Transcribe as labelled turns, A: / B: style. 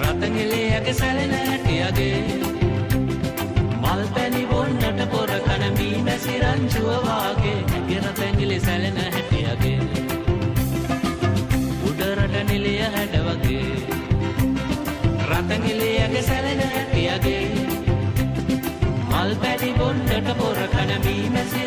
A: රතගෙලයක සැලෙන හැටියගේ මල් පැණි බොන්නට පොර කන මී මැසි රංචුව වාගේ ඇගේ රතැඟිලි සැලෙන හැටියගේ උඩරට නිලිය හැඩ වගේ රතගෙලයක සැලෙන හැටියගේ මල් පැණි බොන්නට පොර කන මී මැසි